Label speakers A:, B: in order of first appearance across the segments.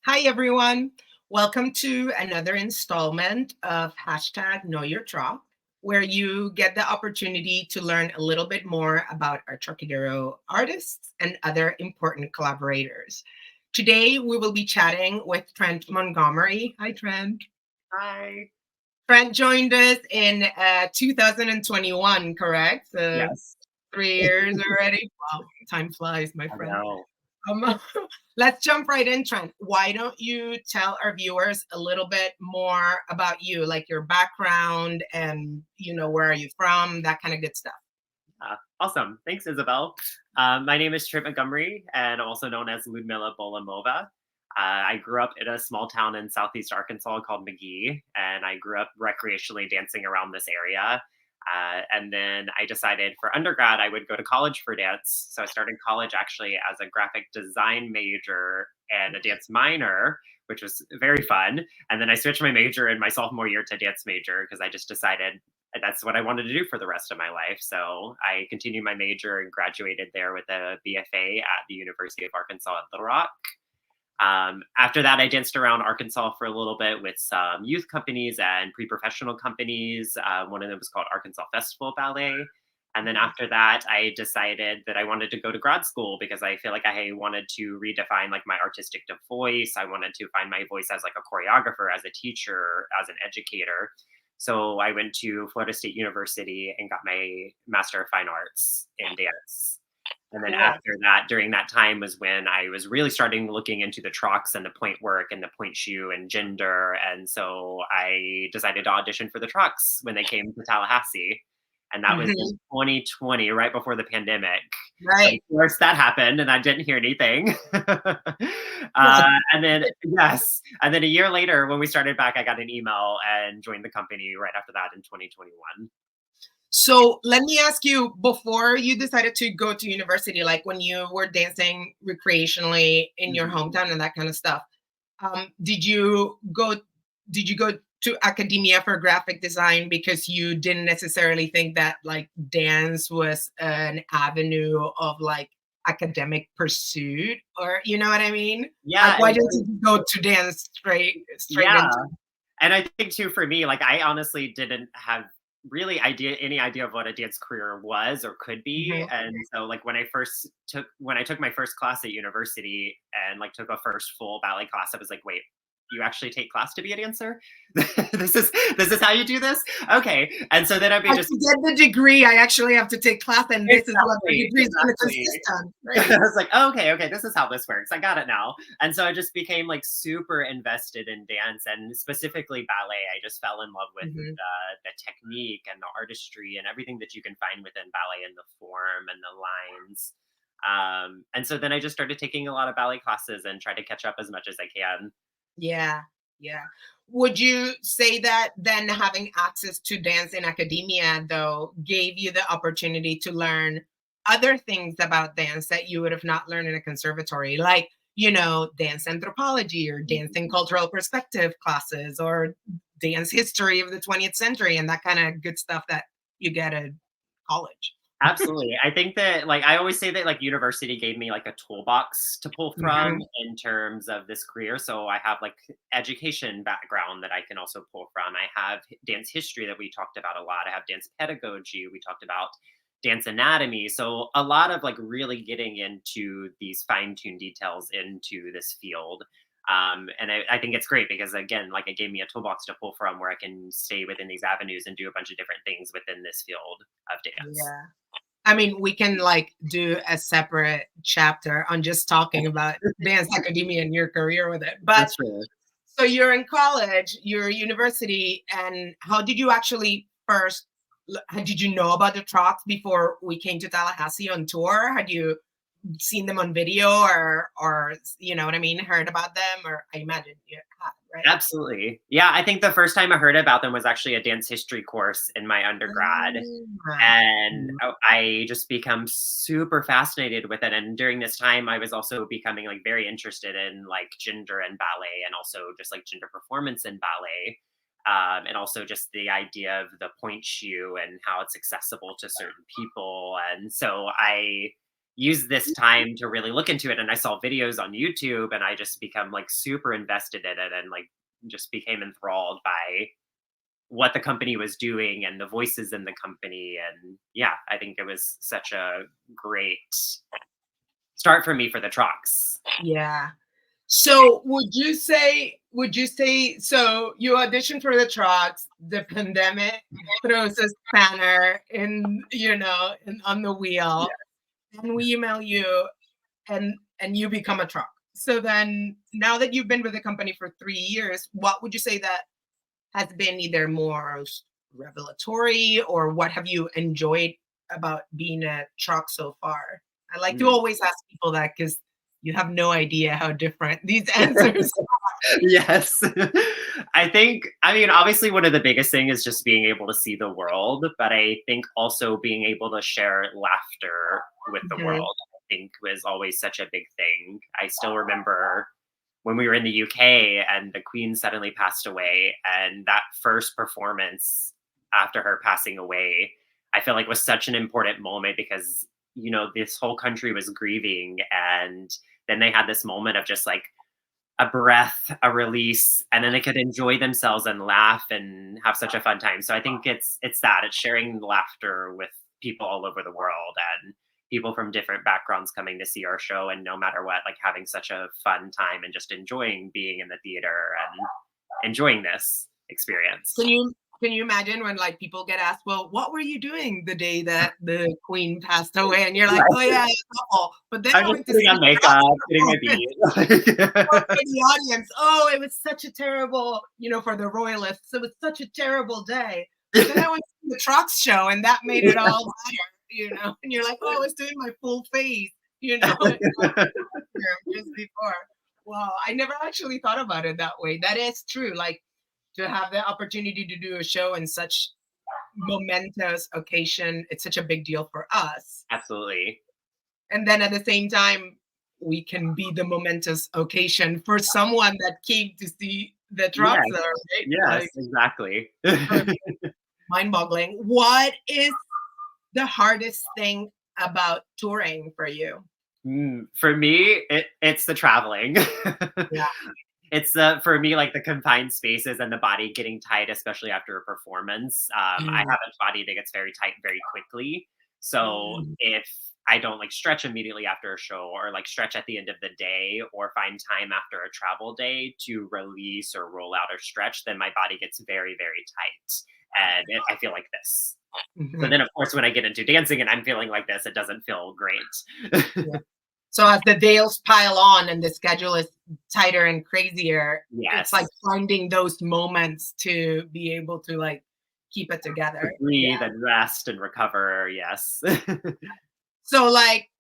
A: Hi, everyone. Welcome to another installment of hashtag Know Your Trock, where you get the opportunity to learn a little bit more about our Trockadero artists and other important collaborators. Today, we will be chatting with Trent Montgomery. Hi, Trent.
B: Hi.
A: Trent joined us in 2021, correct?
B: Yes.
A: 3 years already. Wow, time flies, my
B: I
A: friend.
B: know.
A: Um, let's jump right in, Trent. Why don't you tell our viewers a little bit more about you, like your background and, where are you from, that kind of good stuff.
B: Awesome. Thanks, Isabel. My name is Trent Montgomery, and I'm also known as Ludmila Beaulemova. I grew up in a small town in southeast Arkansas called McGee, and I grew up recreationally dancing around this area. And then I decided for undergrad, I would go to college for dance. So I started college actually as a graphic design major and a dance minor, which was very fun. And then I switched my major in my sophomore year to dance major because I just decided that's what I wanted to do for the rest of my life. So I continued my major and graduated there with a BFA at the University of Arkansas at Little Rock. After that, I danced around Arkansas for a little bit with some youth companies and pre-professional companies. One of them was called Arkansas Festival Ballet. And then after that, I decided that I wanted to go to grad school because I feel like I wanted to redefine like my artistic voice. I wanted to find my voice as like a choreographer, as a teacher, as an educator. So I went to Florida State University and got my Master of Fine Arts in dance. And then
A: Cool.
B: after that, during that time was when I was really starting looking into the Trocks and the point work and the point shoe and gender. And so I decided to audition for the Trocks when they came to Tallahassee. And that was in
A: Mhm.
B: 2020, right before the pandemic. So of
A: Right.
B: course that happened and I didn't hear anything. And then, yes. And then a year later, when we started back, I got an email and joined the company right after that in 2021.
A: So let me ask you, before you decided to go to university, like when you were dancing recreationally in your
B: Mhm.
A: hometown and that kind of stuff, did you go to academia for graphic design because you didn't necessarily think that like dance was an avenue of like academic pursuit, or you know what I mean? Like
B: Yeah,
A: why didn't you go to dance straight
B: yeah.
A: into
B: And I think too, for me, like I honestly didn't have really any idea of what a dance career was or could be.
A: Mhm.
B: And so like when I took my first class at university and like took a first full ballet class, I was like, wait, you actually take class to be a dancer? This is how you do this? Okay. And so then I
A: Like
B: just
A: to get the degree, I actually have to take class, and this is what the degree is going to
B: exactly.
A: consist on,
B: I
A: right?
B: was like, oh, okay, this is how this works. I got it now. And so I just became like super invested in dance and specifically ballet. I just fell in love with
A: Mhm.
B: the technique and the artistry and everything that you can find within ballet and the form and the lines. And so then I just started taking a lot of ballet classes and try to catch up as much as I can.
A: Yeah, yeah. Would you say that then having access to dance in academia, though, gave you the opportunity to learn other things about dance that you would have not learned in a conservatory, like, dance anthropology or dance and cultural perspective classes or dance history of the 20th century and that kind of good stuff that you get at college?
B: Absolutely. I think that like I always say that like university gave me like a toolbox to pull from
A: Mhm.
B: in terms of this career. So I have like education background that I can also pull from. I have dance history that we talked about a lot. I have dance pedagogy. We talked about dance anatomy. So a lot of like really getting into these fine-tuned details into this field. And I think it's great because again, like it gave me a toolbox to pull from where I can stay within these avenues and do a bunch of different things within this field of dance.
A: Yeah. I mean, we can like do a separate chapter on just talking about dance academia and your career with it.
B: For
A: But
B: sure.
A: so you're in college, you're university, and how did you actually first? Did you know about the Trocks before we came to Tallahassee on tour? Had you seen them on video, or you know what I mean, heard about them, or I imagine you had, right?
B: Absolutely. Yeah, I think the first time I heard about them was actually a dance history course in my undergrad.
A: Ah,
B: And I just become super fascinated with it. And during this time, I was also becoming like very interested in like gender and ballet and also just like gender performance in ballet. And also just the idea of the point shoe and how it's accessible to certain people. And so I used this time to really look into it, and I saw videos on YouTube, and I just become like super invested in it, and like just became enthralled by what the company was doing and the voices in the company. And yeah, I think it was such a great start for me for the Trocks.
A: Yeah. So would you say, so you auditioned for the Trox, the pandemic throws a spanner in, on the wheel, and we email you and you become a Trox. So then now that you've been with the company for 3 years, what would you say that has been either more revelatory, or what have you enjoyed about being a Trox so far? I like to
B: Mm.
A: always ask people that because you have no idea how different these answers are.
B: Yes. I mean, obviously, one of the biggest thing is just being able to see the world, but I think also being able to share laughter with the
A: Mhm.
B: world, I think was always such a big thing. I still remember when we were in the UK and the Queen suddenly passed away, and that first performance after her passing away, I feel like was such an important moment because, this whole country was grieving, and then they had this moment of just like a breath, a release, and then they could enjoy themselves and laugh and have such a fun time. So I think it's sharing laughter with people all over the world, and people from different backgrounds coming to see our show, and no matter what, like having such a fun time and just enjoying being in the theater and enjoying this experience.
A: Can you imagine when like people get asked, well, what were you doing the day that the Queen passed away? And you're like, oh yeah, it's awful. But then
B: I'm
A: I
B: just
A: went to
B: putting
A: see
B: on
A: the Trox
B: makeup, getting my
A: performance. Or
B: beat.
A: for the audience, oh, it was such a terrible, for the royalists, it was such a terrible day. But then I went to the Trox show, and that made it all better. And you're like, oh, I was doing my full face, just before. Wow, I never actually thought about it that way. That is true. Like to have the opportunity to do a show in such momentous occasion, it's such a big deal for us.
B: Absolutely.
A: And then at the same time, we can be the momentous occasion for someone that came to see the
B: Yes,
A: Troxer, right?
B: yes,
A: Like,
B: exactly.
A: mind-boggling. What is the hardest thing about touring for you?
B: For me, it's the traveling.
A: Yeah.
B: It's for me, like the confined spaces and the body getting tight, especially after a performance. I
A: Mm,
B: have a body that gets very tight very quickly. So
A: mm,
B: if I don't like stretch immediately after a show, or like stretch at the end of the day, or find time after a travel day to release or roll out or stretch, then my body gets very, very tight. And I feel like this. So
A: mhm.
B: then, of course, when I get into dancing and I'm feeling like this, it doesn't feel great.
A: Yeah. So as the days pile on and the schedule is tighter and crazier, it's like
B: Yes.
A: finding those moments to be able to like keep it
B: To
A: together. Yeah.
B: breathe and rest and recover, yes.
A: So like,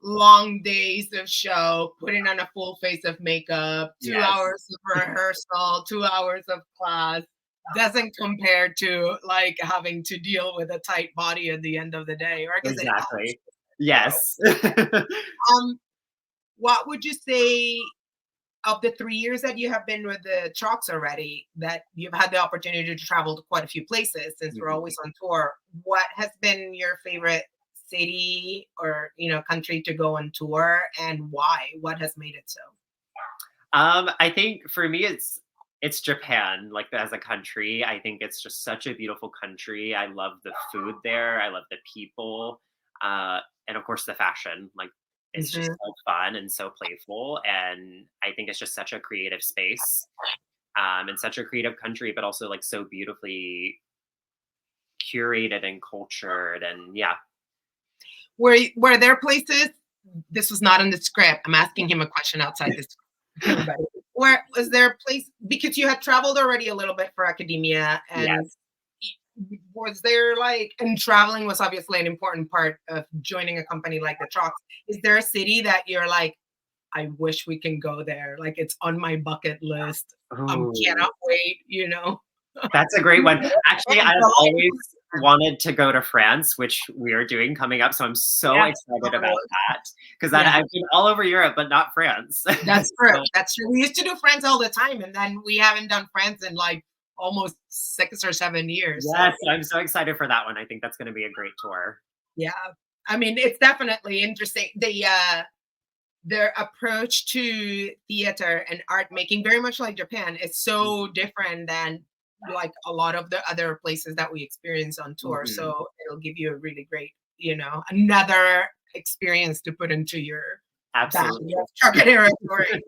A: long days of show, putting on a full face of makeup, two
B: Yes,
A: hours of rehearsal, 2 hours of class doesn't compare to like having to deal with a tight body at the end of the day, or I guess it helps.
B: exactly. Yes.
A: Um, what would you say of the 3 years that you have been with the Trucks already, that you've had the opportunity to travel to quite a few places since we're
B: Mhm.
A: always on tour, what has been your favorite city or country to go on tour, and why? What has made it so?
B: I think for me, it's Japan, like, as a country. I think it's just such a beautiful country. I love the food there, I love the people, and, of course, the fashion, like, it's just
A: Mhm.
B: so fun and so playful, and I think it's just such a creative space, and such a creative country, but also, like, so beautifully curated and cultured, and yeah.
A: Were there places, this was not in the script, I'm asking him a question outside this everybody. Where was there a place, because you had traveled already a little bit for academia, and
B: Yes.
A: was there like, and traveling was obviously an important part of joining a company like the Trucks. Is there a city that you're like, I wish we can go there. Like it's on my bucket list.
B: Oh.
A: Cannot wait.
B: That's a great one. Actually,
A: And
B: I've
A: so,
B: always wanted to go to France, which we are doing coming up, so I'm so
A: yes,
B: excited
A: totally.
B: about that. Because
A: Yeah,
B: I've been all over Europe, but not France.
A: that's true.
B: So,
A: That's true. We used to do France all the time, and then we haven't done France in like almost 6 or 7 years. So
B: yes, I'm so excited for that one. I think that's gonna be a great tour.
A: yeah. I mean, it's definitely interesting. Their approach to theater and art making, very much like Japan, is so different than like a lot of the other places that we experience on tour.
B: Mhm.
A: So it'll give you a really great, another experience to put into your bag
B: Absolutely.
A: of Trockadero story.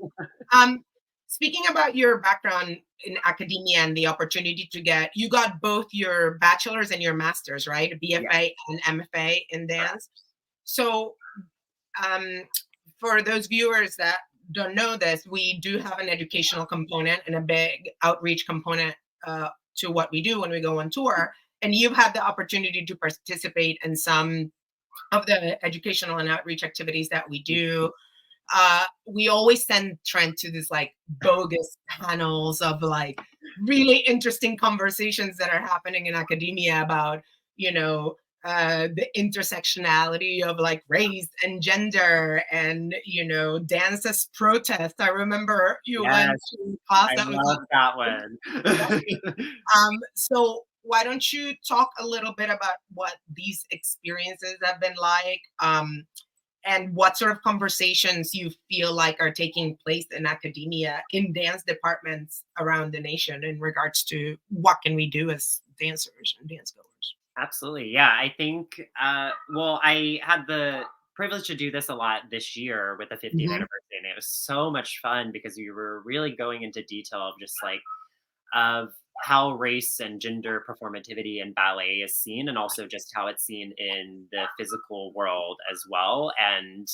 A: Um, Speaking about your background in academia and the opportunity to you got both your bachelor's and your master's, right?
B: Yeah,
A: BFA and MFA in
B: correct.
A: dance. So, um, for those viewers that don't know this, we do have an educational component and a big outreach component to what we do when we go on tour. And you've had the opportunity to participate in some of the educational and outreach activities that we do. We always send Trent to this like bogus panels of like really interesting conversations that are happening in academia about, the intersectionality of like race and gender and, dance as protest. I remember you went
B: Yes,
A: to class
B: I
A: that was
B: love that
A: like,
B: one.
A: so why don't you talk a little bit about what these experiences have been like? And what sort of conversations you feel like are taking place in academia in dance departments around the nation in regards to what can we do as dancers and dance goers.
B: Absolutely. Yeah. I think, well, I had the privilege to do this a lot this year with the 50th
A: Mhm.
B: anniversary, and it was so much fun because we were really going into detail of just like, of how race and gender performativity in ballet is seen, and also just how it's seen in the physical world as well. And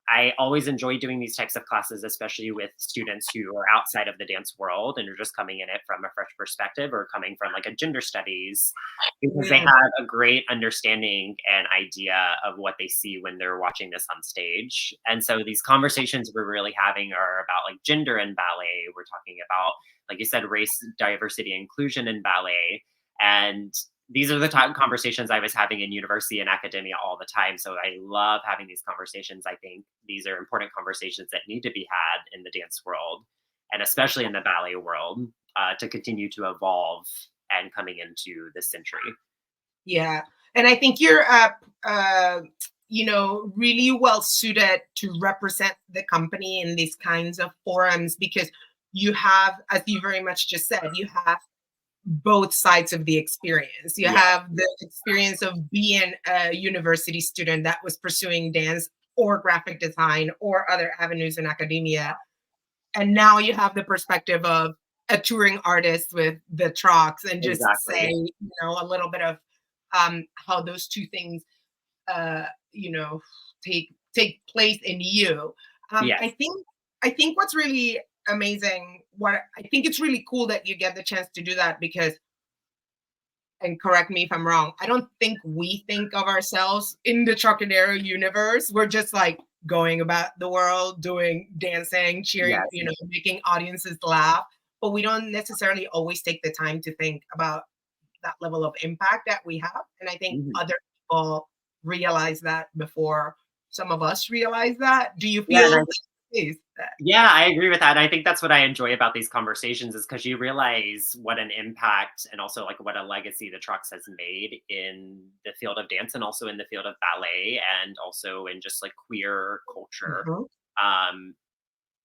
B: I always enjoy doing these types of classes, especially with students who are outside of the dance world and are just coming in it from a fresh perspective or coming from like a gender studies, because they
A: Mm,
B: have a great understanding and idea of what they see when they're watching this on stage. And so these conversations we're really having are about like gender in ballet. We're talking about, like you said, race, diversity, inclusion in ballet. And these are the type of conversations I was having in university and academia all the time. So I love having these conversations. I think these are important conversations that need to be had in the dance world, and especially in the ballet world, to continue to evolve and coming into this century.
A: yeah. And I think you're really well suited to represent the company in these kinds of forums because you have, as you very much just said, you have both sides of the experience. You
B: Yeah,
A: have the experience of being a university student that was pursuing dance or graphic design or other avenues in academia. And now you have the perspective of a touring artist with the Trocks and just say,
B: exactly.
A: a little bit of how those two things, uh, you know, take place in you. Um, I
B: Yes.
A: think I think what's really amazing, what I think it's really cool that you get the chance to do that because, and correct me if I'm wrong, I don't think we think of ourselves in the Trockadero universe. We're just like going about the world, doing dancing, cheering,
B: Yes.
A: making audiences laugh. But we don't necessarily always take the time to think about that level of impact that we have. And I think
B: Mhm.
A: other people realize that before some of us realize that. Do you
B: Yeah, and
A: feel that?
B: yeah, I agree with that. And I think that's what I enjoy about these conversations is because you realize what an impact and also like what a legacy the Trucks has made in the field of dance and also in the field of ballet and also in just like queer culture.
A: Mhm.
B: Um,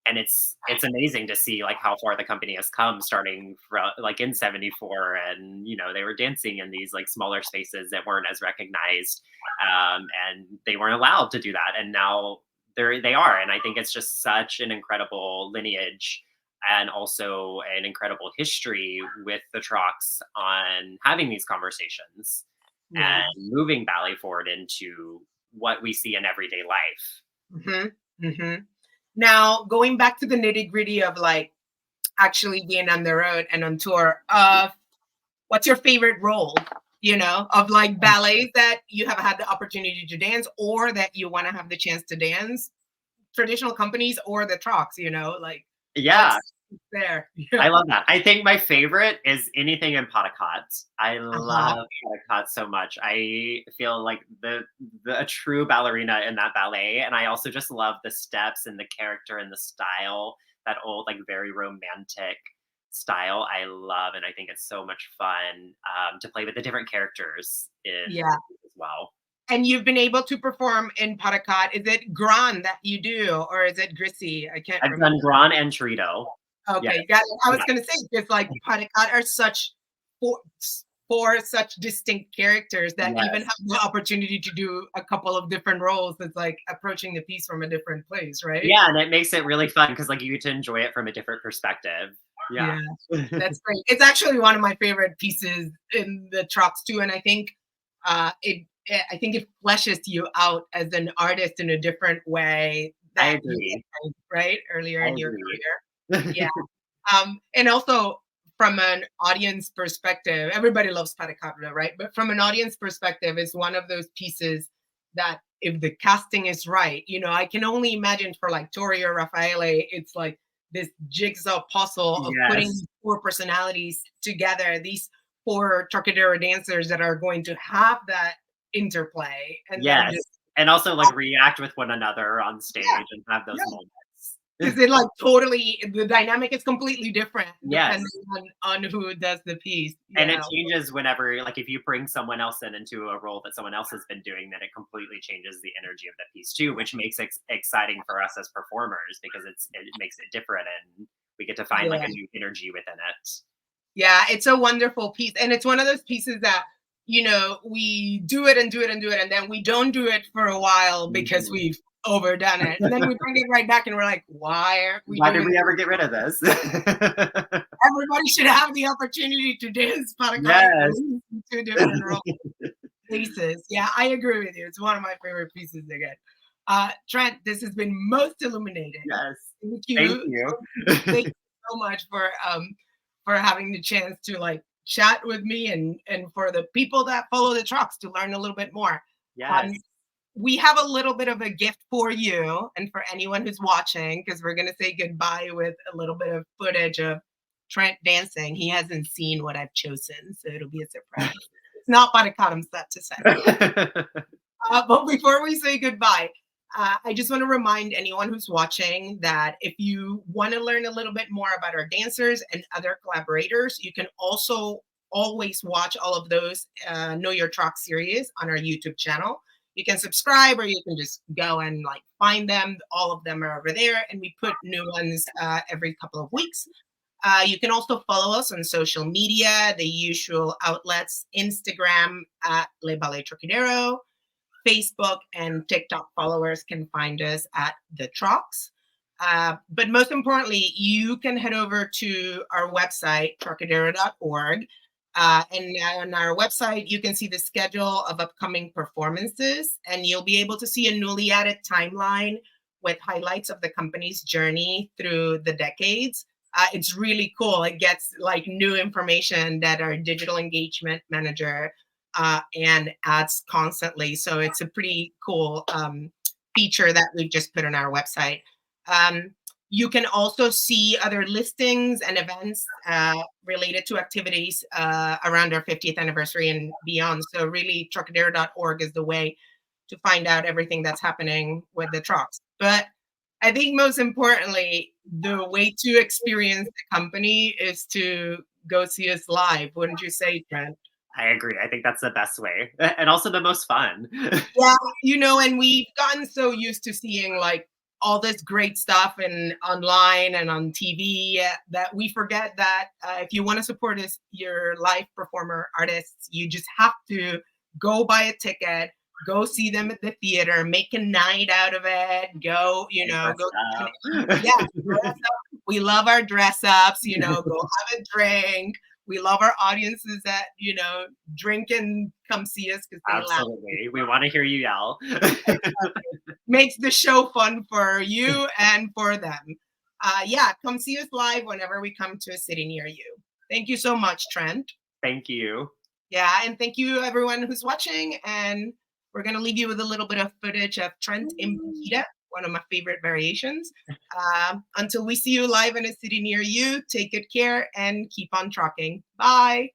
B: and it's amazing to see like how far the company has come starting from like in 74, and they were dancing in these like smaller spaces that weren't as recognized, and they weren't allowed to do that, and now they are. And I think it's just such an incredible lineage and also an incredible history with the Trucks on having these conversations
A: Yeah.
B: and moving ballet forward into what we see in everyday life.
A: Mhm. Mhm. Now, going back to the nitty-gritty of like actually being on the road and on tour, what's your favorite role, of like ballets that you have had the opportunity to dance or that you want to have the chance to dance, traditional companies or the trucks, like
B: Yeah,
A: what's there?
B: I
A: Yeah.
B: love that. I think my favorite is anything in Patakat. I
A: Uh-huh.
B: love Patakat so much. I feel like a true ballerina in that ballet, and I also just love the steps and the character and the style, that old, like, very romantic style I love, and I think it's so much fun, to play with the different characters in
A: Yeah.
B: as well.
A: And you've been able to perform in Paracat. Is it Gran that you do, or is it Grissi? I can't
B: I've done
A: remember.
B: Gran and Trito. Yes.
A: Okay, got it. I was
B: Yeah.
A: gonna say, because like Paracat are such four, four such distinct characters that even
B: Yes.
A: have the opportunity to do a couple of different roles. It's like approaching the piece from a different place, right?
B: Yeah, and it makes it really fun because like you get to enjoy it from a different perspective. Yeah.
A: Yeah, that's great. It's actually one of my favorite pieces in the Trocks too, and I think I think it fleshes you out as an artist in a different way
B: I
A: that you
B: agree.
A: didn't, right, earlier
B: I
A: in your
B: agree.
A: career. Yeah. And also from an audience perspective, everybody loves Paracabra, right? But from an audience perspective, it's one of those pieces that if the casting is right, I can only imagine for like Tori or Raffaele, it's like this jigsaw puzzle of putting
B: Yes.
A: these four personalities together, these four Trockadero dancers that are going to have that interplay and then
B: Yes.
A: just
B: And also like react with one another on
A: yeah,
B: stage and have those
A: yeah.
B: moments.
A: Because it like totally the dynamic is completely different
B: Yes.
A: depending on who does the piece.
B: And it
A: Yeah.
B: changes whenever, like, if you bring someone else into a role that someone else has been doing, then it completely changes the energy of the piece too, which makes it exciting for us as performers because it makes it different and we get to find like
A: Yeah.
B: a new energy within it.
A: Yeah, it's a wonderful piece. And it's one of those pieces that, we do it and do it and do it, and then we don't do it for a while because
B: Mhm.
A: we've overdone it. And then we bring it right back and we're like, why aren't we
B: Why did
A: doing
B: we
A: it?
B: ever get rid of this?
A: Everybody should have the opportunity to dance Paracat
B: Yes.
A: in two different roles. Pieces. Yeah, I agree with you. It's one of my favorite pieces again. Trent, this has been most illuminating.
B: Yes.
A: Thank
B: Thank
A: you.
B: you.
A: Thank you so much for having the chance to like chat with me and for the people that follow the trucks to learn a little bit more.
B: Yes.
A: Um, we have a little bit of a gift for you and for anyone who's watching because we're gonna say goodbye with a little bit of footage of Trent dancing. He hasn't seen what I've chosen, so it'll be a surprise. It's not Barakat, I'm sad to say. But before we say goodbye, I just want to remind anyone who's watching that if you want to learn a little bit more about our dancers and other collaborators, you can also always watch all of those Know Your Trock series on our YouTube channel. You can subscribe or you can just go and like find them. All of them are over there, and we put new ones every couple of weeks. You can also follow us on social media, the usual outlets, Instagram at Le Ballet Trockadero, Facebook and TikTok followers can find us at the Trocks. But most importantly, you can head over to our website, trockadero.org. And on our website, you can see the schedule of upcoming performances, and you'll be able to see a newly added timeline with highlights of the company's journey through the decades. It's really cool. It gets like new information that our digital engagement manager and adds constantly. So it's a pretty cool feature that we've just put on our website. You can also see other listings and events related to activities around our 50th anniversary and beyond. So really, Trockadero.org is the way to find out everything that's happening with the trucks. But I think most importantly, the way to experience the company is to go see us live. Wouldn't you say, Trent?
B: I agree. I think that's the best way and also the most fun.
A: Yeah, and we've gotten so used to seeing like all this great stuff and online and on TV that we forget that if you want to support us, your live performer artists, you just have to go buy a ticket, go see them at the theater, make a night out of it, go, go. Yeah, dress up. We love our dress ups, go have a drink. We love our audiences that, drink and come see us because they laugh.
B: Absolutely. We want to hear you yell.
A: Makes the show fun for you and for them. Yeah, come see us live whenever we come to a city near you. Thank you so much, Trent.
B: Thank you.
A: Yeah, and thank you everyone who's watching. And we're going to leave you with a little bit of footage of Trent Impida, one of my favorite variations. Until we see you live in a city near you, take good care and keep on trucking. Bye.